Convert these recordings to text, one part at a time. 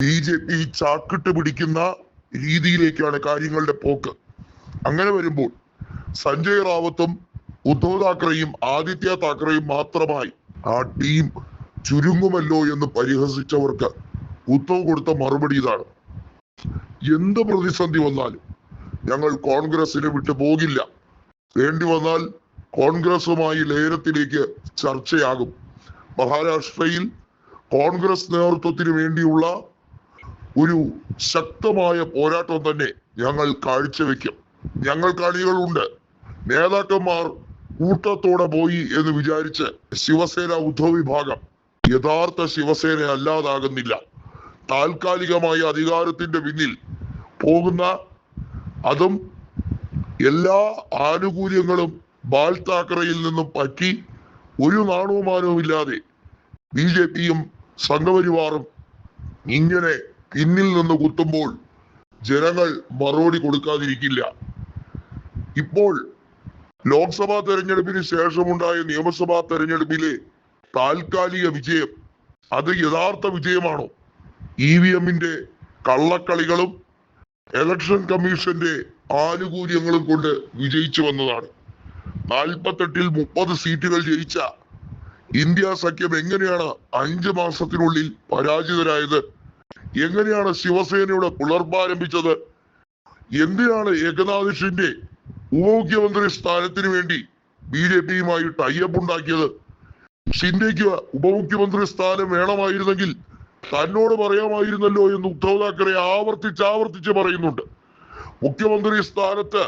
BJP ചാക്കിട്ട് പിടിക്കുന്ന രീതിയിലേക്കാണ് കാര്യങ്ങളുടെ പോക്ക്. അങ്ങനെ വരുമ്പോൾ സഞ്ജയ് റാവത്തും ഉദ്ധവ് താക്കറെയും ആദിത്യ താക്കറെയും മാത്രമായി ആ ടീം ചുരുങ്ങുമല്ലോ എന്ന് പരിഹസിച്ചവർക്ക് ഉദ്ധവ് കൊടുത്ത മറുപടി ഇതാണ്: എന്ത് പ്രതിസന്ധി വന്നാലും ഞങ്ങൾ കോൺഗ്രസിനെ വിട്ടു പോകില്ല. വേണ്ടി വന്നാൽ കോൺഗ്രസുമായി ലയനത്തിലേക്ക് ചർച്ചയാകും. മഹാരാഷ്ട്രയിൽ കോൺഗ്രസ് നേതൃത്വത്തിന് വേണ്ടിയുള്ള ഒരു ശക്തമായ പോരാട്ടം തന്നെ ഞങ്ങൾ കാഴ്ചവെക്കും. ഞങ്ങൾക്ക് അണികളുണ്ട്. നേതാക്കന്മാർ കൂട്ടത്തോടെ പോയി എന്ന് വിചാരിച്ച് ശിവസേന ഉദ്ധവ് വിഭാഗം യഥാർത്ഥ ശിവസേന അല്ലാതാകുന്നില്ല. താൽക്കാലികമായ അധികാരത്തിന്റെ പിന്നിൽ പോകുന്ന, അതും എല്ലാ ആനുകൂല്യങ്ങളും ബാൽ താക്കറയിൽ നിന്നും പറ്റി ഒരു നാണവുമാനവും ഇല്ലാതെ BJPയും സംഘപരിവാറും ഇങ്ങനെ പിന്നിൽ നിന്ന് കുത്തുമ്പോൾ ജനങ്ങൾ മറുപടി കൊടുക്കാതിരിക്കില്ല. ഇപ്പോൾ ലോക്സഭാ തെരഞ്ഞെടുപ്പിന് ശേഷമുണ്ടായ നിയമസഭാ തെരഞ്ഞെടുപ്പിലെ താൽക്കാലിക വിജയം അത് യഥാർത്ഥ വിജയമാണോ? EVMന്റെ കള്ളക്കളികളും ഇലക്ഷൻ കമ്മീഷന്റെ ആനുകൂല്യങ്ങളും കൊണ്ട് വിജയിച്ചു വന്നതാണ്. 48-ൽ 30 സീറ്റുകൾ ജയിച്ച ഇന്ത്യ സഖ്യം എങ്ങനെയാണ് 5 മാസത്തിനുള്ളിൽ പരാജിതരായത്? എങ്ങനെയാണ് ശിവസേനയുടെ പിളർപ്പാരംഭിച്ചത്? എന്തിനാണ് ഏകനാഥ് ഷിൻഡെ ഉപമുഖ്യമന്ത്രി സ്ഥാനത്തിന് വേണ്ടി BJPയുമായി ടൈഅപ്പ് ഉണ്ടാക്കിയത്? ഷിൻഡെക്ക് ഉപമുഖ്യമന്ത്രി സ്ഥാനം വേണമായിരുന്നെങ്കിൽ തന്നോട് പറയാമായിരുന്നല്ലോ എന്ന് ഉദ്ധവ് താക്കറെ ആവർത്തിച്ച് പറയുന്നുണ്ട്. മുഖ്യമന്ത്രി സ്ഥാനത്ത്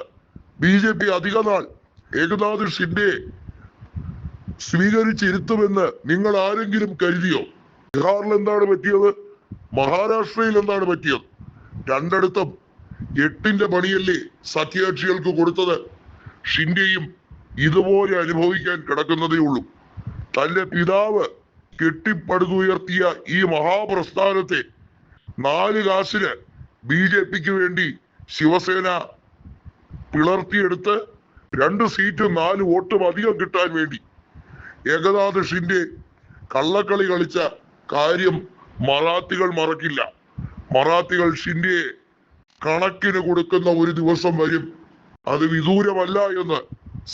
BJP അധിക നാൾ ഏകനാഥ് ഷിൻഡെ സ്വീകരിച്ചിരുത്തുമെന്ന് നിങ്ങൾ ആരെങ്കിലും കരുതിയോ? ബീഹാറിൽ എന്താണ് പറ്റിയത്? മഹാരാഷ്ട്രയിൽ എന്താണ് പറ്റിയത്? രണ്ടിടത്തും 8ന്റെ പണിയല്ലേ സഖ്യകക്ഷികൾക്ക് കൊടുത്തത്? ഷിൻഡെയും ഇതുപോലെ അനുഭവിക്കാൻ കിടക്കുന്നതേ ഉള്ളൂ. തന്റെ പിതാവ് കെട്ടിപ്പടുത്തുയർത്തിയ ഈ മഹാപ്രസ്ഥാനത്തെ 4 കാശിന് BJPക്ക് വേണ്ടി ശിവസേന പിളർത്തിയെടുത്ത് 2 സീറ്റും 4 വോട്ടും അധികം കിട്ടാൻ വേണ്ടി ഏകനാഥ് ഷിൻഡെ കള്ളക്കളി കളിച്ച കാര്യം മറാത്തികൾ മറക്കില്ല. മറാത്തികൾ ഷിൻഡെയെ കണക്കിന് കൊടുക്കുന്ന ഒരു ദിവസം വരും. അത് വിദൂരമല്ല എന്ന്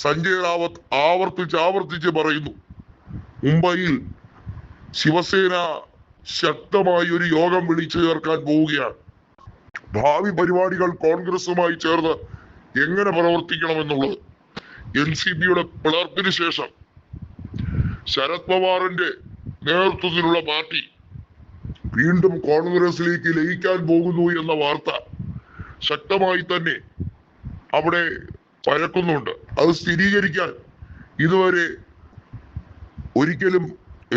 സഞ്ജയ് റാവത്ത് ആവർത്തിച്ച് പറയുന്നു. മുംബൈയിൽ ശിവസേന ശക്തമായി ഒരു യോഗം വിളിച്ചു ചേർക്കാൻ പോവുകയാണ്. ഭാവി പരിപാടികൾ കോൺഗ്രസുമായി ചേർന്ന് എങ്ങനെ പ്രവർത്തിക്കണമെന്നുള്ളത്. NCPയുടെ പിളർപ്പിന് ശേഷം ശരത് പവാറിന്റെ നേതൃത്വത്തിലുള്ള പാർട്ടി വീണ്ടും കോൺഗ്രസിലേക്ക് ലയിക്കാൻ പോകുന്നു എന്ന വാർത്ത ശക്തമായി തന്നെ അവിടെ പരക്കുന്നുണ്ട്. അത് സ്ഥിരീകരിക്കാൻ ഇതുവരെ ഒരിക്കലും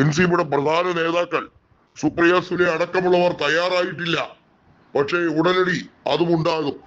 NCPയുടെ പ്രധാന നേതാക്കൾ സുപ്രിയ സുലെ അടക്കമുള്ളവർ തയ്യാറായിട്ടില്ല. പക്ഷേ ഉടനടി അതും ഉണ്ടാകും.